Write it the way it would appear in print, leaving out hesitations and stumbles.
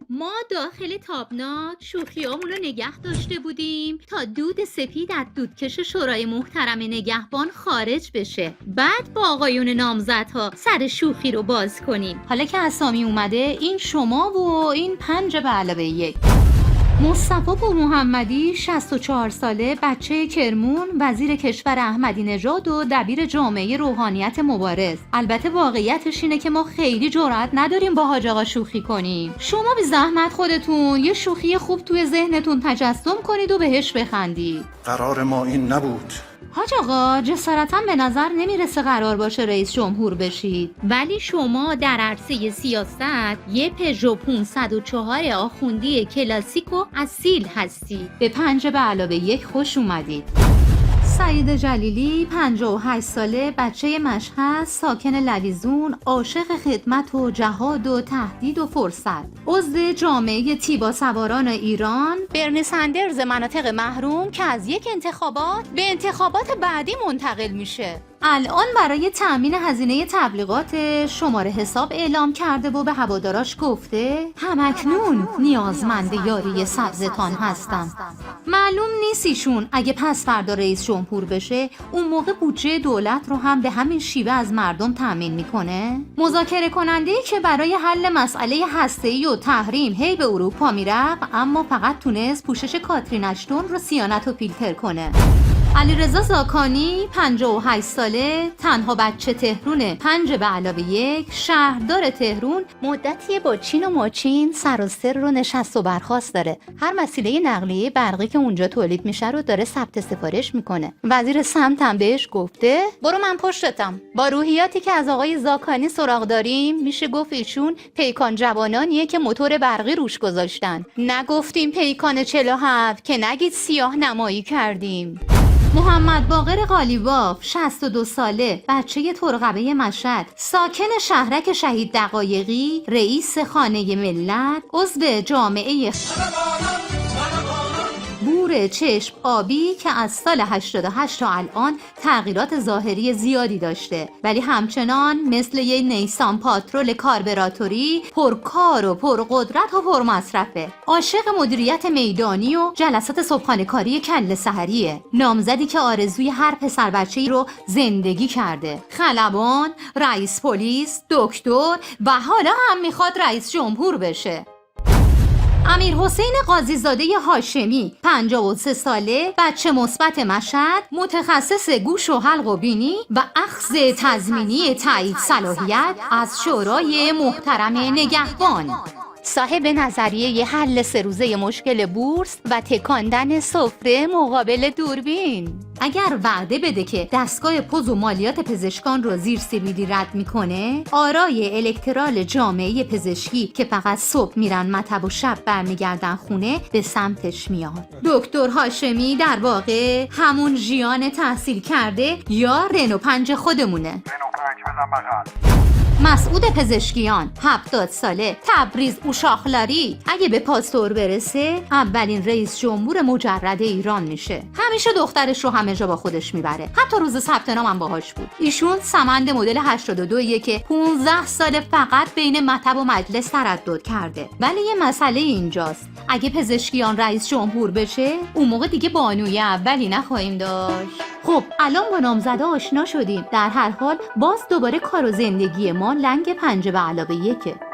ما داخل تابناک شوخیامون رو نگه داشته بودیم تا دود سپید از دودکش شورای محترم نگهبان خارج بشه، بعد با آقایون نامزدها سر شوخی رو باز کنیم. حالا که اسامی اومده، این شما و این 5+1. مصطفی پور محمدی 64 ساله، بچه کرمون، وزیر کشور احمدی نژاد و دبیر جامعه روحانیت مبارز. البته واقعیتش اینه که ما خیلی جرئت نداریم با حاج آقا شوخی کنیم. شما بی زحمت خودتون یه شوخی خوب توی ذهنتون تجسم کنید و بهش بخندید. قرار ما این نبود. حاج آقا جسارتا به نظر نمیرسه قرار باشه رئیس جمهور بشید، ولی شما در عرصه سیاست یه پژو 504 آخوندی کلاسیک و اصیل هستی. به 5+1 خوش اومدید. سعید جلیلی 58 ساله، بچه مشهد، ساکن لویزون، عاشق خدمت و جهاد و تهدید و فرصت. عضو جامعه تیبا سواران ایران. برنی سندرز مناطق محروم که از یک انتخابات به انتخابات بعدی منتقل میشه. الان برای تأمین هزینه تبلیغات شماره حساب اعلام کرده و به هواداراش گفته همکنون نیازمند یاری سبزتان هستم. معلوم نیست ایشون اگه پس فردا رئیس جمهور بشه اون موقع بودجه دولت رو هم به همین شیوه از مردم تأمین میکنه. مذاکره کننده‌ای که برای حل مسئله هسته‌ای و تحریم هی به اروپا میرفت، اما فقط تونست پوشش کاترین اشتون رو صیانت و فیلتر کنه. علیرضا زاکانی 58 ساله، تنها بچه تهرونه، 5+1، شهردار تهرون، مدتی با چین و ماچین سر و سر رو نشست و برخاست داره. هر وسیله نقلیه برقی که اونجا تولید میشه رو داره ثبت سفارش میکنه. وزیر سمت هم بهش گفته برو من پشتتم. با روحیاتی که از آقای زاکانی سراغ داریم میشه گفت ایشون پیکان جوانانیه که موتور برقی روش گذاشتن. نگفتیم پیکان 47 که نگید سیاه نمایی کردیم. محمد باقر قالیباف 62 ساله، بچه ترقبه مشهد، ساکن شهرک شهید دقایقی، رئیس خانه ملت، عضو جامعه بور چشم آبی که از سال 88 تا الان تغییرات ظاهری زیادی داشته، ولی همچنان مثل یه نیسان پاترول کاربراتوری پرکار و پرقدرت و پرمصرفه. عاشق مدیریت میدانی و جلسات صبحانه کاری کله سحریه. نامزدی که آرزوی هر پسر بچه‌ای رو زندگی کرده. خلبان، رئیس پلیس، دکتر و حالا هم میخواد رئیس جمهور بشه. امیر حسین قاضی زاده هاشمی 53 ساله، بچه مثبت مشهد، متخصص گوش و حلق و بینی و اخذ تضمینی تایید صلاحیت از شورای محترم نگهبان. صاحب نظریه حل 3 روزه مشکل بورس و تکاندن سفره مقابل دوربین. اگر وعده بده که دستگاه پوز و مالیات پزشکان رو زیر سیبیلی رد میکنه، آرای الکترال جامعه پزشکی که فقط صبح میرن مطب و شب برمیگردن خونه به سمتش میاد. دکتر هاشمی در واقع همون ژیان تحصیل کرده یا رنو 5 خودمونه. رنو 5 بزن بغل. مسعود پزشکیان 70 ساله، تبریز اوشاخلاری، اگه به پاستور برسه اولین رئیس جمهور مجرد ایران میشه. همیشه دخترش رو همه جا با خودش میبره، حتی روز ثبت نام هم باهاش بود. ایشون سمند مدل 82 که 15 سال فقط بین مطب و مجلس تردد کرده. ولی یه مسئله اینجاست، اگه پزشکیان رئیس جمهور بشه اون موقع دیگه بانوی اولی نخواهیم داشت. خب الان با نامزده آشنا شدیم، در هر حال باز دوباره کار و زندگی ما لنگ 5+1.